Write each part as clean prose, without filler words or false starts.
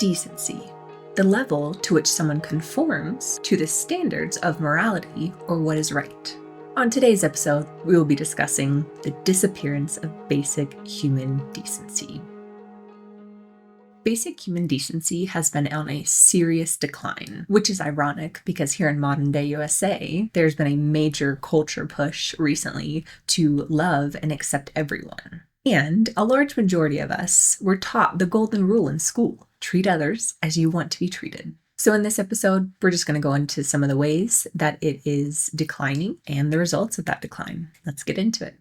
Decency, the level to which someone conforms to the standards of morality or what is right. On today's episode, we will be discussing the disappearance of basic human decency. Basic human decency has been on a serious decline, which is ironic because here in modern day USA, there's been a major culture push recently to love and accept everyone. And a large majority of us were taught the golden rule in school: treat others as you want to be treated. So in this episode, we're just going to go into some of the ways that it is declining and the results of that decline. Let's get into it.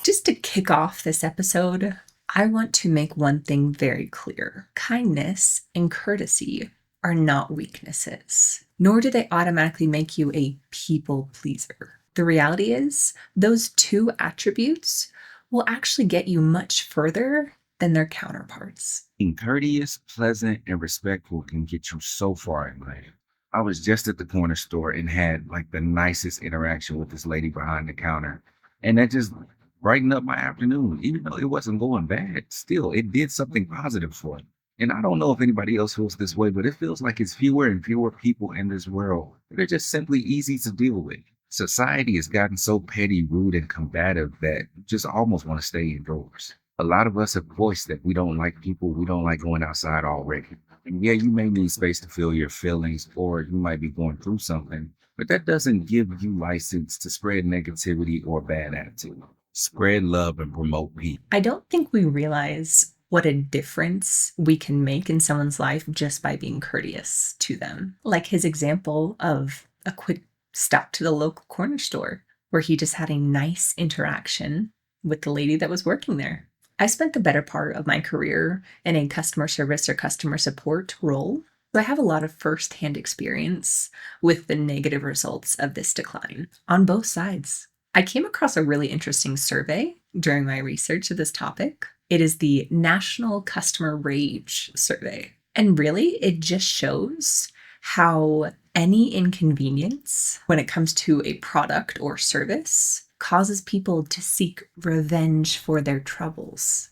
Just to kick off this episode, I want to make one thing very clear. Kindness and courtesy are not weaknesses, nor do they automatically make you a people pleaser. The reality is, those two attributes will actually get you much further than their counterparts. Being courteous, pleasant, and respectful can get you so far in life. I was just at the corner store and had the nicest interaction with this lady behind the counter. And that just brightened up my afternoon. Even though it wasn't going bad, still, it did something positive for me. And I don't know if anybody else feels this way, but it feels like it's fewer and fewer people in this world that are just simply easy to deal with. Society has gotten so petty, rude, and combative that you just almost want to stay indoors. A lot of us have voiced that we don't like people, we don't like going outside already. And yeah, you may need space to feel your feelings, or you might be going through something, but that doesn't give you license to spread negativity or bad attitude. Spread love and promote peace. I don't think we realize what a difference we can make in someone's life just by being courteous to them. Like his example of a quick stop to the local corner store where he just had a nice interaction with the lady that was working there. I spent the better part of my career in a customer service or customer support role, so I have a lot of firsthand experience with the negative results of this decline on both sides. I came across a really interesting survey during my research of this topic. It is the National Customer Rage Survey. And really, it just shows how any inconvenience when it comes to a product or service causes people to seek revenge for their troubles.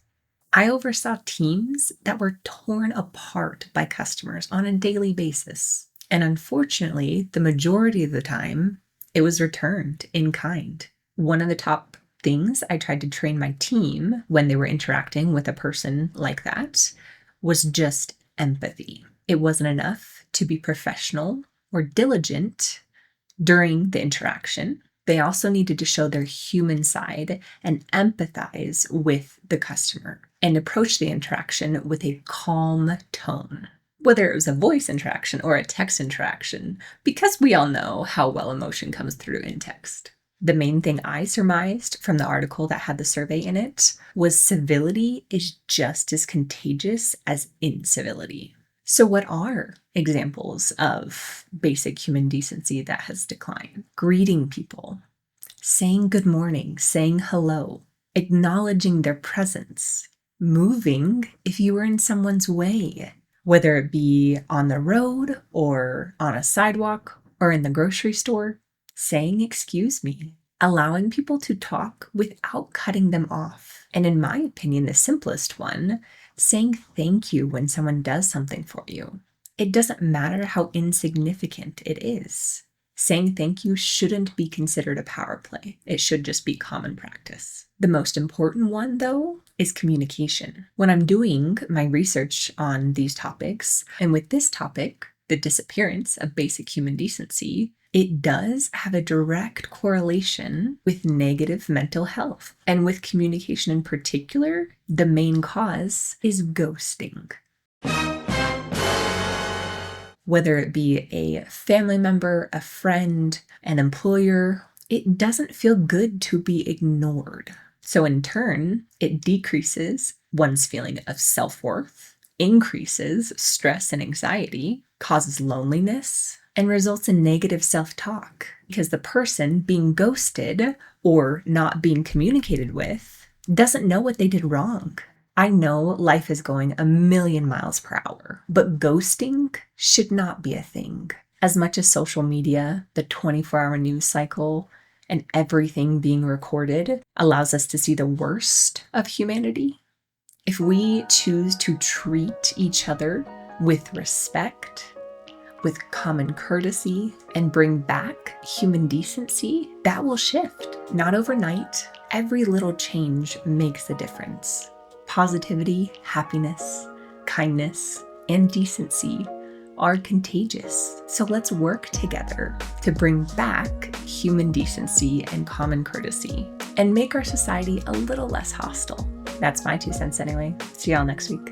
I oversaw teams that were torn apart by customers on a daily basis. And unfortunately, the majority of the time, it was returned in kind. One of the top things I tried to train my team when they were interacting with a person like that was just empathy. It wasn't enough to be professional or diligent during the interaction. They also needed to show their human side and empathize with the customer and approach the interaction with a calm tone, whether it was a voice interaction or a text interaction, because we all know how well emotion comes through in text. The main thing I surmised from the article that had the survey in it was civility is just as contagious as incivility. So what are examples of basic human decency that has declined? Greeting people, saying good morning, saying hello, acknowledging their presence, moving if you were in someone's way, whether it be on the road or on a sidewalk or in the grocery store, saying excuse me, allowing people to talk without cutting them off. And in my opinion, the simplest one, saying thank you when someone does something for you. It doesn't matter how insignificant it is. Saying thank you shouldn't be considered a power play. It should just be common practice. The most important one, though, is communication. When I'm doing my research on these topics, and with this topic, the disappearance of basic human decency, it does have a direct correlation with negative mental health. And with communication in particular, the main cause is ghosting. Whether it be a family member, a friend, an employer, it doesn't feel good to be ignored. So in turn, it decreases one's feeling of self-worth, increases stress and anxiety, causes loneliness, and results in negative self-talk because the person being ghosted or not being communicated with doesn't know what they did wrong. I know life is going a million miles per hour, but ghosting should not be a thing. As much as social media, the 24-hour news cycle, and everything being recorded allows us to see the worst of humanity, If we choose to treat each other with respect, with common courtesy, and bring back human decency, that will shift. Not overnight. Every little change makes a difference. Positivity, happiness, kindness, and decency are contagious. So let's work together to bring back human decency and common courtesy and make our society a little less hostile. That's my 2 cents anyway. See y'all next week.